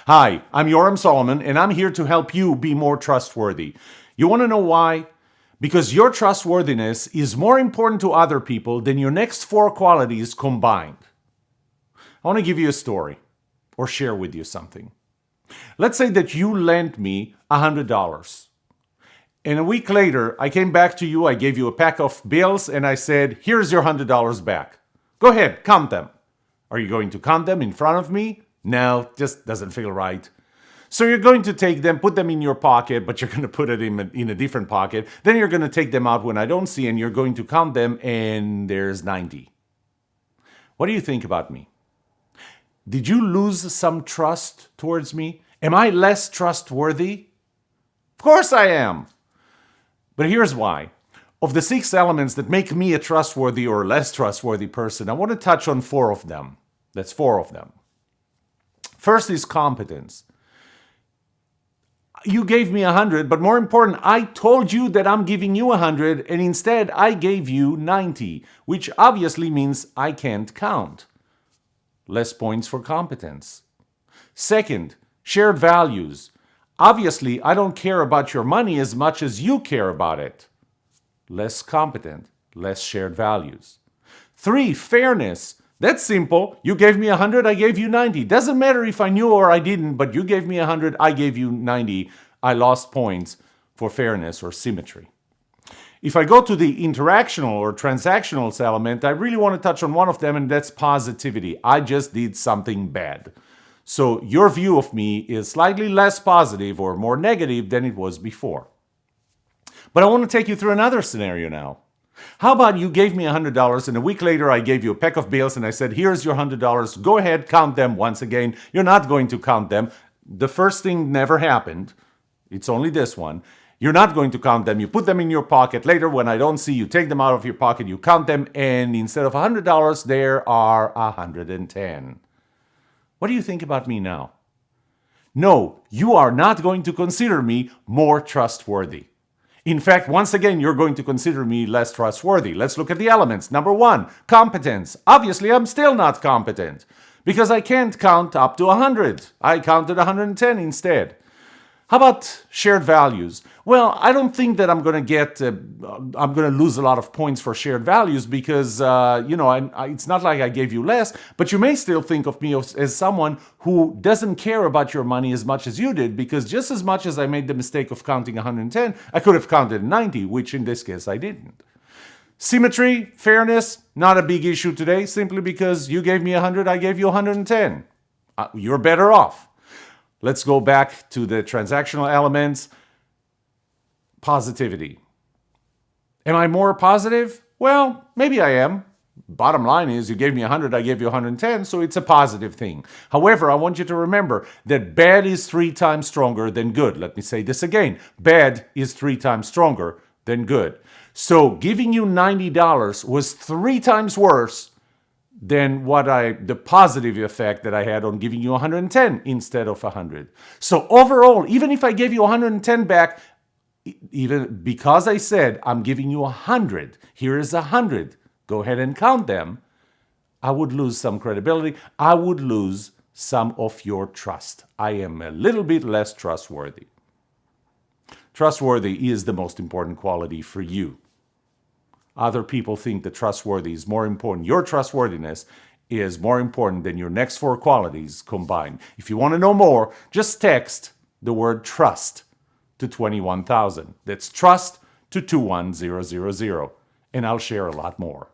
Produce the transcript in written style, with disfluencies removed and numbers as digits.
Hi, I'm Yoram Solomon, and I'm here to help you be more trustworthy. You want to know why? Because your trustworthiness is more important to other people than your next 4 qualities combined. I want to give you a story or share with you something. Let's say that you lent me $100. And a week later, I came back to you, I gave you a pack of bills, and I said, here's your $100 back. Go ahead, count them. Are you going to count them in front of me? No, just doesn't feel right. So you're going to take them, put them in your pocket, but you're going to put it in a different pocket. Then you're going to take them out when I don't see, and you're going to count them, and there's 90. What do you think about me? Did you lose some trust towards me? Am I less trustworthy? Of course I am. But here's why. Of the 6 elements that make me a trustworthy or less trustworthy person, I want to touch on 4 of them. That's 4 of them. First is competence. You gave me 100, but more important, I told you that I'm giving you 100, and instead I gave you 90, which obviously means I can't count. Less points for competence. Second, shared values. Obviously, I don't care about your money as much as you care about it. Less competent, less shared values. 3, fairness. That's simple. You gave me 100, I gave you 90. Doesn't matter if I knew or I didn't, but you gave me 100, I gave you 90. I lost points for fairness or symmetry. If I go to the interactional or transactional element, I really want to touch on one of them, and that's positivity. I just did something bad. So your view of me is slightly less positive or more negative than it was before. But I want to take you through another scenario now. How about you gave me $100 and a week later I gave you a pack of bills and I said, here's your $100. Go ahead, count them once again. You're not going to count them. The first thing never happened. It's only this one. You're not going to count them. You put them in your pocket. Later, when I don't see you, take them out of your pocket, you count them, and instead of $100, there are 110. What do you think about me now? No, you are not going to consider me more trustworthy. In fact, once again, you're going to consider me less trustworthy. Let's look at the elements. Number 1, competence. Obviously, I'm still not competent because I can't count up to 100. I counted 110 instead. How about shared values? Well, I don't think that I'm going to lose a lot of points for shared values because, it's not like I gave you less, but you may still think of me as someone who doesn't care about your money as much as you did, because just as much as I made the mistake of counting 110, I could have counted 90, which in this case I didn't. Symmetry, fairness, not a big issue today, simply because you gave me 100, I gave you 110. You're better off. Let's go back to the transactional elements. Positivity. Am I more positive? Well, maybe I am. Bottom line is you gave me 100, I gave you 110, so it's a positive thing. However, I want you to remember that bad is 3 times stronger than good. Let me say this again. Bad is 3 times stronger than good. So giving you $90 was 3 times worse than the positive effect that I had on giving you 110 instead of 100. So overall, even if I gave you 110 back, even because I said I'm giving you 100, here is 100, go ahead and count them, I would lose some credibility. I would lose some of your trust. I am a little bit less trustworthy. Trustworthy is the most important quality for you. Other people think that trustworthy is more important. Your trustworthiness is more important than your next 4 qualities combined. If you want to know more, just text the word trust to 21,000. That's trust to 21000, and I'll share a lot more.